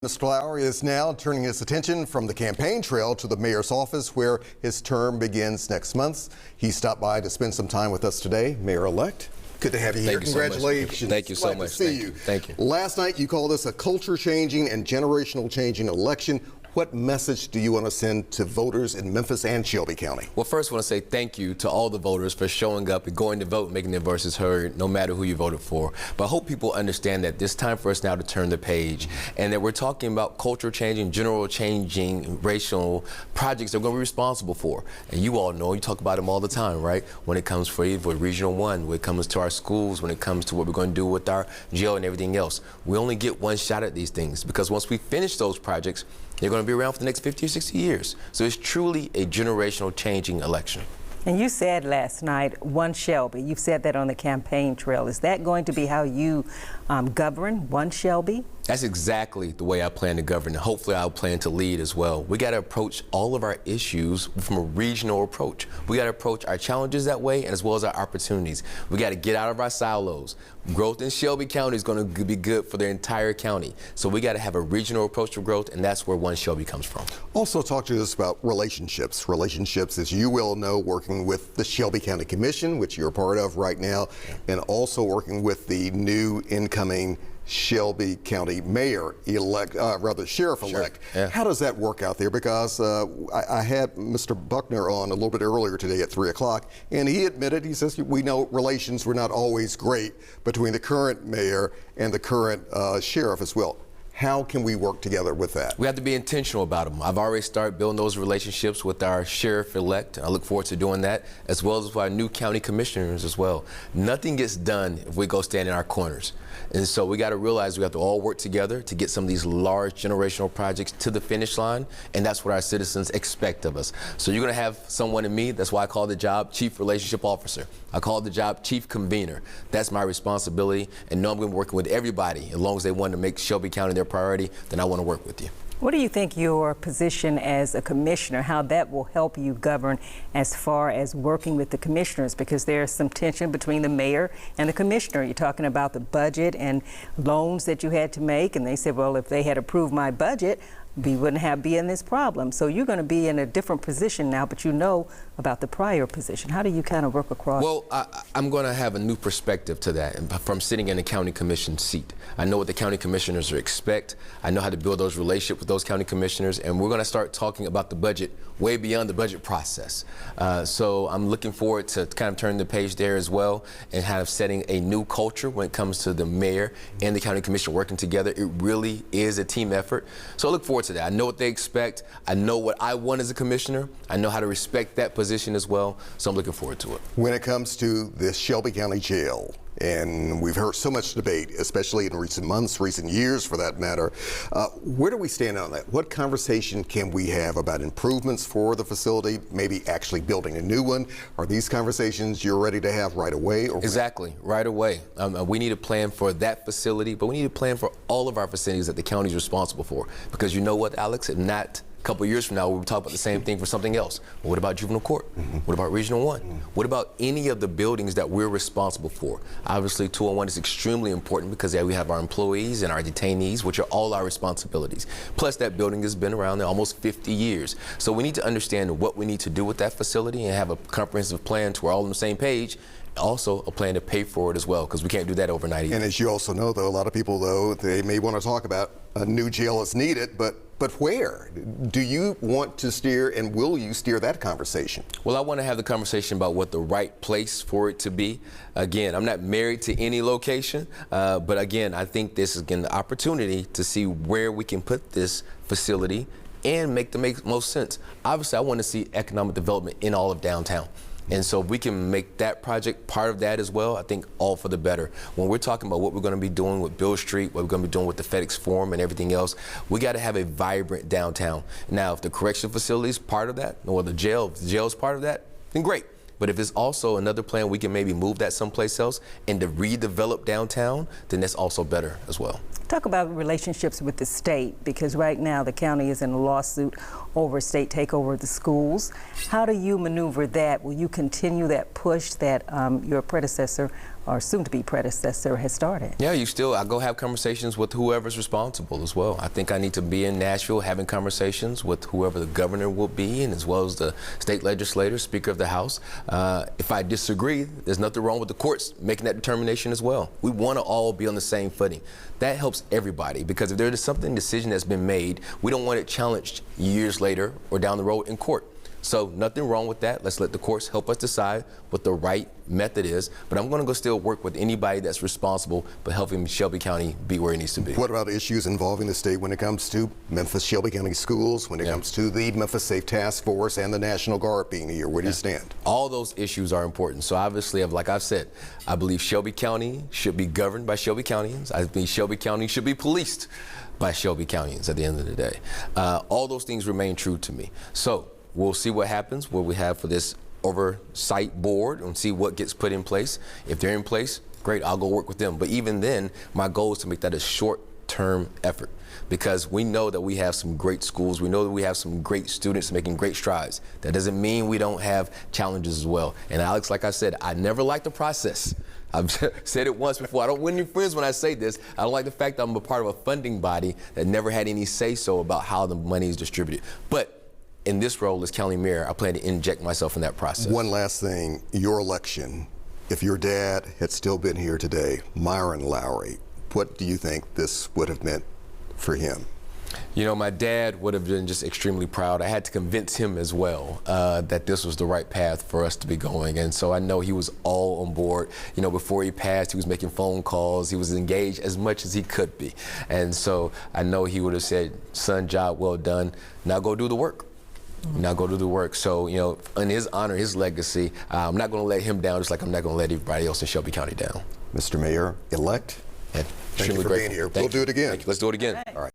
Mr. Lowery is now turning his attention from the campaign trail to the mayor's office, where his term begins next month. He stopped by to spend some time with us today. Mayor-elect, good to have you here. Congratulations. Thank you so much. To see you. Thank you. Last night you called this a culture-changing and generational-changing election. What message do you want to send to voters in Memphis and Shelby County? Well, first I want to say thank you to all the voters for showing up and going to vote, making their voices heard, no matter who you voted for. But I hope people understand that it's time for us now to turn the page, and that we're talking about culture changing, general changing, racial projects that we're going to be responsible for. And you all know, you talk about them all the time, right? When it comes for Regional 1, when it comes to our schools, when it comes to what we're going to do with our jail and everything else. We only get one shot at these things, because once we finish those projects, they're going to be around for the next 50 or 60 years. So it's truly a generational changing election. And you said last night, One Shelby. You've said that on the campaign trail. Is that going to be how you govern, One Shelby? That's exactly the way I plan to govern, and hopefully I'll plan to lead as well. We got to approach all of our issues from a regional approach. We got to approach our challenges that way, and as well as our opportunities. We got to get out of our silos. Growth in Shelby County is going to be good for the entire county. So we got to have a regional approach to growth, and that's where One Shelby comes from. Also talk to us about relationships. Relationships, as you well know, working with the Shelby County Commission, which you're a part of right now, and also working with the new incoming Shelby County Mayor-elect, Sheriff-elect. Sure. Yeah. How does that work out there? Because I had Mr. Buckner on a little bit earlier today at 3 o'clock, and he admitted, he says, we know relations were not always great between the current mayor and the current sheriff as well. How can we work together with that? We have to be intentional about them. I've already started building those relationships with our sheriff-elect. I look forward to doing that, as well as with our new county commissioners as well. Nothing gets done if we go stand in our corners. And so we got to realize we have to all work together to get some of these large generational projects to the finish line, and that's what our citizens expect of us. So you're going to have someone in me. That's why I call the job Chief Relationship Officer. I call the job Chief Convener. That's my responsibility, and know I'm going to be working with everybody. As long as they want to make Shelby County their priority, then I want to work with you. What do you think your position as a commissioner, how that will help you govern as far as working with the commissioners? Because there's some tension between the mayor and the commissioner. You're talking about the budget and loans that you had to make, and they said, well, if they had approved my budget, we wouldn't be in this problem. So you're going to be in a different position now, but you know about the prior position. How do you kind of work across? Well, I'm going to have a new perspective to that from sitting in the county commission seat. I know what the county commissioners expect. I know how to build those relationships with those county commissioners, and we're going to start talking about the budget way beyond the budget process. So I'm looking forward to kind of turning the page there as well, and kind of setting a new culture when it comes to the mayor and the county commission working together. It really is a team effort. So I look forward to that. I know what they expect. I know what I want as a commissioner. I know how to respect that position as well. So I'm looking forward to it. When it comes to the Shelby County Jail, and we've heard so much debate, especially in recent months, recent years for that matter, where do we stand on that? What conversation can we have about improvements for the facility, maybe actually building a new one? Are these conversations you're ready to have right away? Or exactly, right away. We need a plan for that facility, but we need a plan for all of our facilities that the county is responsible for. Because you know what, Alex, if not a couple of years from now, we'll talk about the same thing for something else. Well, what about juvenile court? What about Regional 1? What about any of the buildings that we're responsible for? Obviously, 201 is extremely important because we have our employees and our detainees, which are all our responsibilities. Plus, that building has been around there almost 50 years. So we need to understand what we need to do with that facility and have a comprehensive plan to we're all on the same page. Also a plan to pay for it as well, because we can't do that overnight either. And as you also know, though, a lot of people, though, they may want to talk about a new jail is needed, but where? Do you want to steer, and will you steer that conversation? Well, I want to have the conversation about what the right place for it to be. Again, I'm not married to any location, but again, I think this is again the opportunity to see where we can put this facility and make the most sense. Obviously, I want to see economic development in all of downtown. And so if we can make that project part of that as well, I think all for the better. When we're talking about what we're going to be doing with Bill Street, what we're going to be doing with the FedEx Forum and everything else, we got to have a vibrant downtown. Now, if the correction facility is part of that, or the jail is part of that, then great. But if it's also another plan, we can maybe move that someplace else and to redevelop downtown, then that's also better as well. Talk about relationships with the state, because right now the county is in a lawsuit over state takeover of the schools. How do you maneuver that? Will you continue that push that your predecessor or soon-to-be predecessor has started. Yeah, I go have conversations with whoever's responsible as well. I think I need to be in Nashville having conversations with whoever the governor will be, and as well as the state legislator, Speaker of the House. If I disagree, there's nothing wrong with the courts making that determination as well. We want to all be on the same footing. That helps everybody, because if there is something decision that's been made, we don't want it challenged years later or down the road in court. So nothing wrong with that. Let's let the courts help us decide what the right method is. But I'm going to go still work with anybody that's responsible for helping Shelby County be where it needs to be. What about issues involving the state when it comes to Memphis Shelby County schools, when it comes to the Memphis Safe Task Force and the National Guard being here? Where do you stand? All those issues are important. So obviously, like I've said, I believe Shelby County should be governed by Shelby Countyans. I think Shelby County should be policed by Shelby Countyans at the end of the day. All those things remain true to me. So we'll see what happens, what we have for this oversight board, and see what gets put in place. If they're in place, great, I'll go work with them. But even then, my goal is to make that a short-term effort, because we know that we have some great schools. We know that we have some great students making great strides. That doesn't mean we don't have challenges as well. And Alex, like I said, I never liked the process. I've said it once before. I don't win any friends when I say this. I don't like the fact that I'm a part of a funding body that never had any say-so about how the money is distributed. But in this role as county mayor, I plan to inject myself in that process. One last thing, your election. If your dad had still been here today, Myron Lowery, what do you think this would have meant for him? You know, my dad would have been just extremely proud. I had to convince him as well that this was the right path for us to be going. And so I know he was all on board. You know, before he passed, he was making phone calls. He was engaged as much as he could be. And so I know he would have said, son, job well done. Now go do the work. Now go do the work. So, you know, in his honor, his legacy, I'm not going to let him down, just like I'm not going to let everybody else in Shelby County down. Mr. Mayor-Elect, Yeah, thank you for being here. We'll do it again. Thank you. Let's do it again. All right.